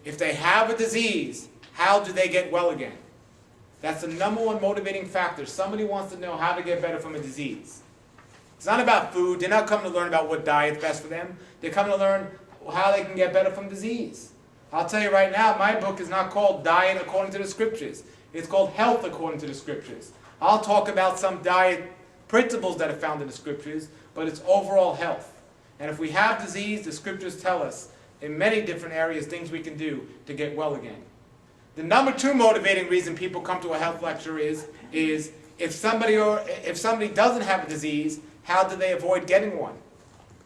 If they have a disease, how do they get well again? That's the number one motivating factor. Somebody wants to know how to get better from a disease. It's not about food. They're not coming to learn about what diet's best for them. They're coming to learn how they can get better from disease. I'll tell you right now, my book is not called Diet According to the Scriptures. It's called Health According to the Scriptures. I'll talk about some diet principles that are found in the Scriptures, but it's overall health. And if we have disease, the Scriptures tell us in many different areas things we can do to get well again. The number two motivating reason people come to a health lecture is if somebody doesn't have a disease, how do they avoid getting one?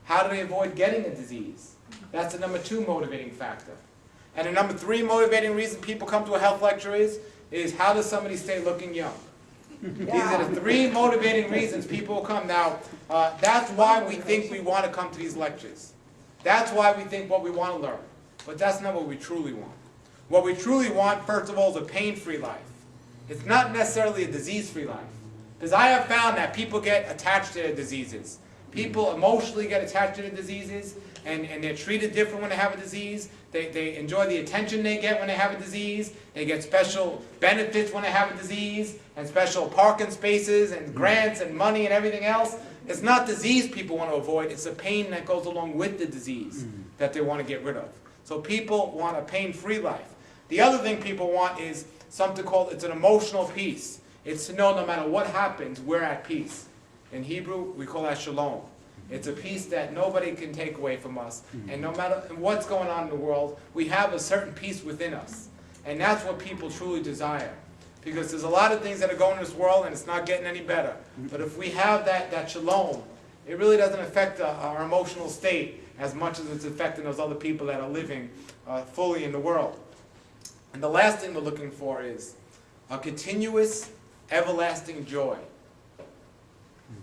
How do they avoid getting a disease? That's the number two motivating factor. And the number three motivating reason people come to a health lecture is how does somebody stay looking young? These are the three motivating reasons people will come. Now, that's why we think we want to come to these lectures. That's why we think what we want to learn. But that's not what we truly want. What we truly want, first of all, is a pain-free life. It's not necessarily a disease-free life. Because I have found that people get attached to their diseases. People emotionally get attached to their diseases, and they're treated different when they have a disease. They enjoy the attention they get when they have a disease. They get special benefits when they have a disease, and special parking spaces, and grants, and money, and everything else. It's not disease people want to avoid. It's the pain that goes along with the disease that they want to get rid of. So people want a pain-free life. The other thing people want is something called, it's an emotional peace. It's to know no matter what happens, we're at peace. In Hebrew, we call that shalom. It's a peace that nobody can take away from us. And no matter what's going on in the world, we have a certain peace within us. And that's what people truly desire. Because there's a lot of things that are going in this world and it's not getting any better. But if we have that shalom, it really doesn't affect our emotional state as much as it's affecting those other people that are living fully in the world. And the last thing we're looking for is a continuous, everlasting joy.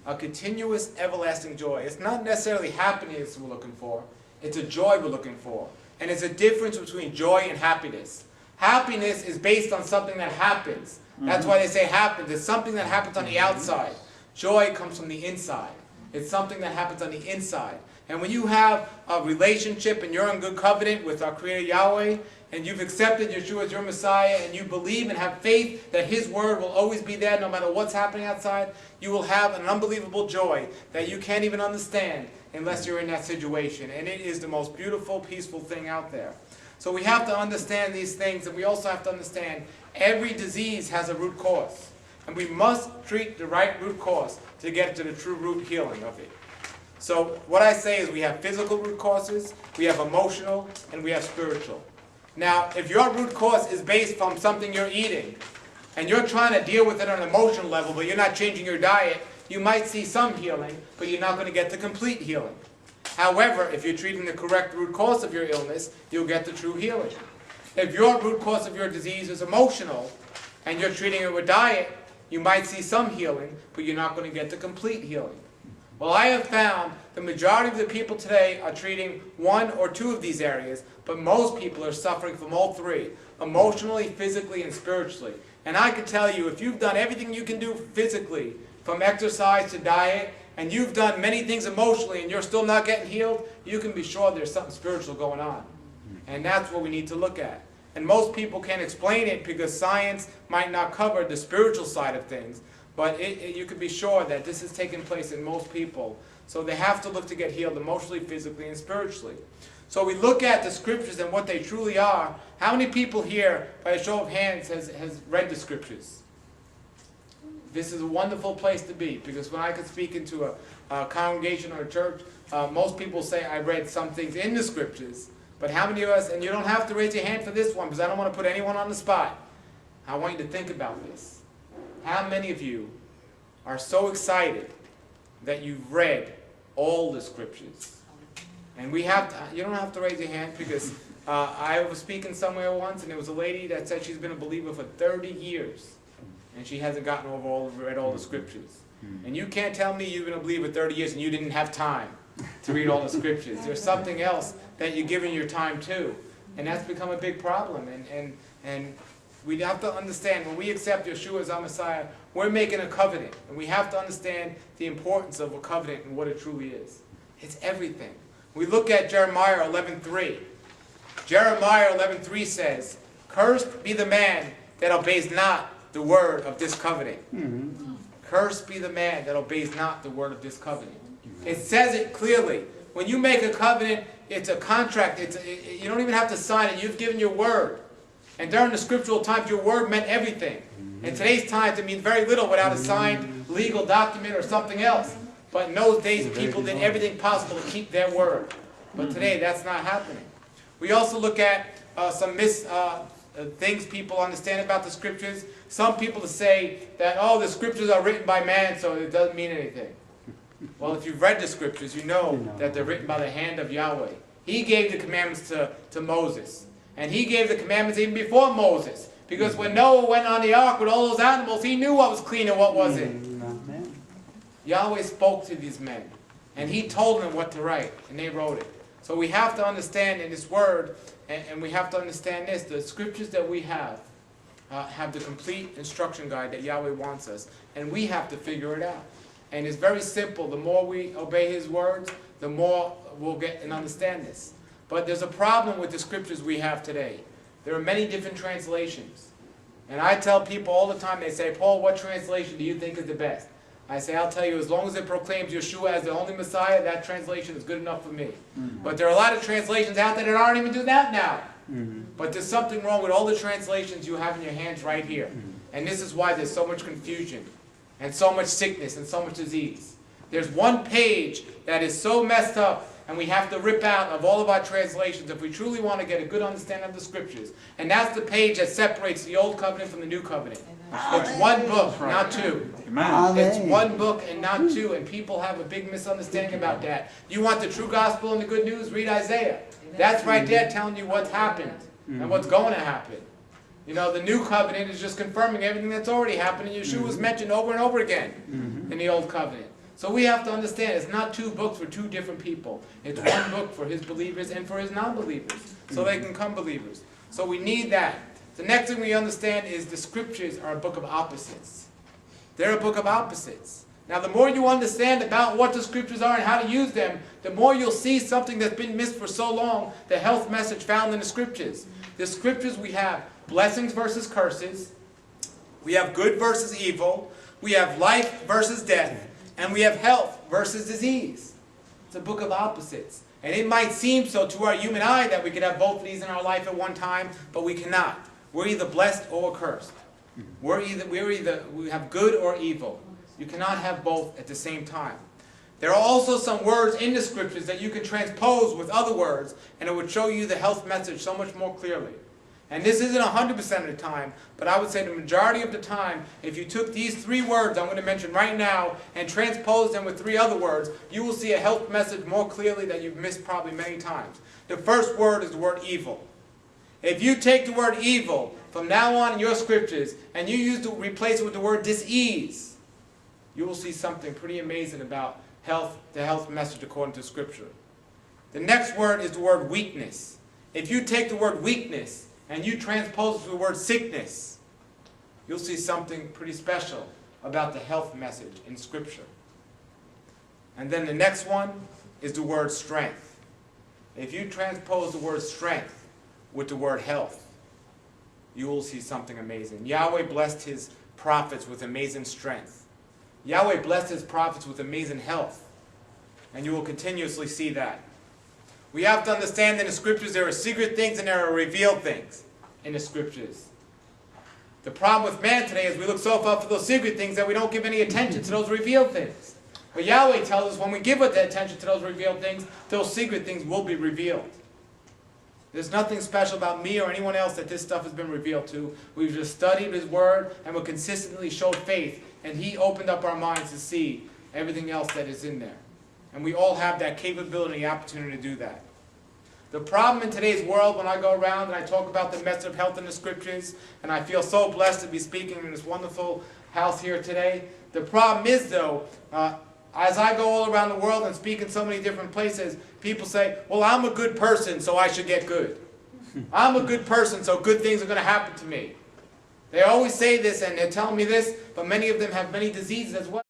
A continuous, everlasting joy. It's not necessarily happiness we're looking for. It's a joy we're looking for. And it's a difference between joy and happiness. Happiness is based on something that happens. That's why they say happens. It's something that happens on the outside. Joy comes from the inside. It's something that happens on the inside. And when you have a relationship and you're in good covenant with our Creator Yahweh, and you've accepted Yeshua as your Messiah, and you believe and have faith that His Word will always be there no matter what's happening outside, you will have an unbelievable joy that you can't even understand unless you're in that situation. And it is the most beautiful, peaceful thing out there. So we have to understand these things, and we also have to understand every disease has a root cause. And we must treat the right root cause to get to the true root healing of it. So what I say is we have physical root causes, we have emotional, and we have spiritual. Now, if your root cause is based from something you're eating, and you're trying to deal with it on an emotional level, but you're not changing your diet, you might see some healing, but you're not going to get the complete healing. However, if you're treating the correct root cause of your illness, you'll get the true healing. If your root cause of your disease is emotional, and you're treating it with diet, you might see some healing, but you're not going to get the complete healing. Well, I have found the majority of the people today are treating one or two of these areas, but most people are suffering from all three, emotionally, physically, and spiritually. And I can tell you, if you've done everything you can do physically, from exercise to diet, and you've done many things emotionally and you're still not getting healed, you can be sure there's something spiritual going on. And that's what we need to look at. And most people can't explain it because science might not cover the spiritual side of things. But you can be sure that this is taking place in most people. So they have to look to get healed emotionally, physically, and spiritually. So we look at the Scriptures and what they truly are. How many people here, by a show of hands, has read the Scriptures? This is a wonderful place to be, because when I can speak into a congregation or a church, most people say I read some things in the Scriptures. But how many of us, and you don't have to raise your hand for this one, because I don't want to put anyone on the spot. I want you to think about this. How many of you are so excited that you've read all the Scriptures? And we have to, you don't have to raise your hand, because I was speaking somewhere once, and there was a lady that said she's been a believer for 30 years. And she hasn't gotten over read all the Scriptures. And you can't tell me you've been a believer 30 years and you didn't have time to read all the Scriptures. There's something else that you're giving your time to. And that's become a big problem. And we have to understand, when we accept Yeshua as our Messiah, we're making a covenant. And we have to understand the importance of a covenant and what it truly is. It's everything. We look at Jeremiah 11:3. Jeremiah 11:3 says, "Cursed be the man that obeys not the word of this covenant." Cursed be the man that obeys not the word of this covenant. It says it clearly. When you make a covenant, it's a contract. You don't even have to sign it. You've given your word. And during the scriptural times, your word meant everything. In today's times, it means very little without a signed legal document or something else. But in those days, people did everything possible to keep their word. But today, that's not happening. We also look at some things people understand about the scriptures. Some people say that, oh, the scriptures are written by man, so it doesn't mean anything. Well, if you've read the scriptures, you know that they're written by the hand of Yahweh. He gave the commandments to Moses. And he gave the commandments even before Moses. Because when Noah went on the ark with all those animals, he knew what was clean and what wasn't. Yahweh spoke to these men. And he told them what to write. And they wrote it. So we have to understand in this word, and we have to understand this, the scriptures that we have the complete instruction guide that Yahweh wants us. And we have to figure it out. And it's very simple. The more we obey his words, the more we'll get and understand this. But there's a problem with the scriptures we have today. There are many different translations. And I tell people all the time, they say, Paul, what translation do you think is the best? I say, I'll tell you, as long as it proclaims Yeshua as the only Messiah, that translation is good enough for me. But there are a lot of translations out there that aren't even doing that now. But there's something wrong with all the translations you have in your hands right here. And this is why there's so much confusion and so much sickness and so much disease. There's one page that is so messed up, and we have to rip out of all of our translations if we truly want to get a good understanding of the scriptures. And that's the page that separates the old covenant from the new covenant. It's one book, not two. It's one book and not two, and people have a big misunderstanding about that. You want the true gospel and the good news? Read Isaiah. That's right there telling you what's happened and what's going to happen. You know, the new covenant is just confirming everything that's already happened, and Yeshua was mentioned over and over again in the old covenant. So we have to understand it's not two books for two different people. It's one book for his believers and for his non-believers, so they can become believers. So we need that. The next thing we understand is the scriptures are a book of opposites. They're a book of opposites. Now, the more you understand about what the scriptures are and how to use them, the more you'll see something that's been missed for so long, the health message found in the scriptures. The scriptures, we have blessings versus curses. We have good versus evil. We have life versus death. And we have health versus disease. It's a book of opposites. And it might seem so to our human eye that we could have both of these in our life at one time, but we cannot. We're either blessed or cursed. We have good or evil. You cannot have both at the same time. There are also some words in the scriptures that you can transpose with other words, and it would show you the health message so much more clearly. And this isn't 100% of the time, but I would say the majority of the time, if you took these three words I'm going to mention right now and transposed them with three other words, you will see a health message more clearly that you've missed probably many times. The first word is the word evil. If you take the word evil from now on in your scriptures and you replace it with the word dis-ease, you will see something pretty amazing about health, the health message according to Scripture. The next word is the word weakness. If you take the word weakness and you transpose it to the word sickness, you'll see something pretty special about the health message in Scripture. And then the next one is the word strength. If you transpose the word strength with the word health, you will see something amazing. Yahweh blessed his prophets with amazing strength. Yahweh blessed his prophets with amazing health. And you will continuously see that. We have to understand in the scriptures there are secret things and there are revealed things in the scriptures. The problem with man today is we look so far for those secret things that we don't give any attention to those revealed things. But Yahweh tells us when we give attention to those revealed things, those secret things will be revealed. There's nothing special about me or anyone else that this stuff has been revealed to. We've just studied his word and we consistently showed faith. And he opened up our minds to see everything else that is in there. And we all have that capability and opportunity to do that. The problem in today's world, when I go around and I talk about the message of health in the scriptures, and I feel so blessed to be speaking in this wonderful house here today, the problem is, though, as I go all around the world and speak in so many different places, people say, well, I'm a good person, so I should get good. I'm a good person, so good things are going to happen to me. They always say this and they're telling me this, but many of them have many diseases as well.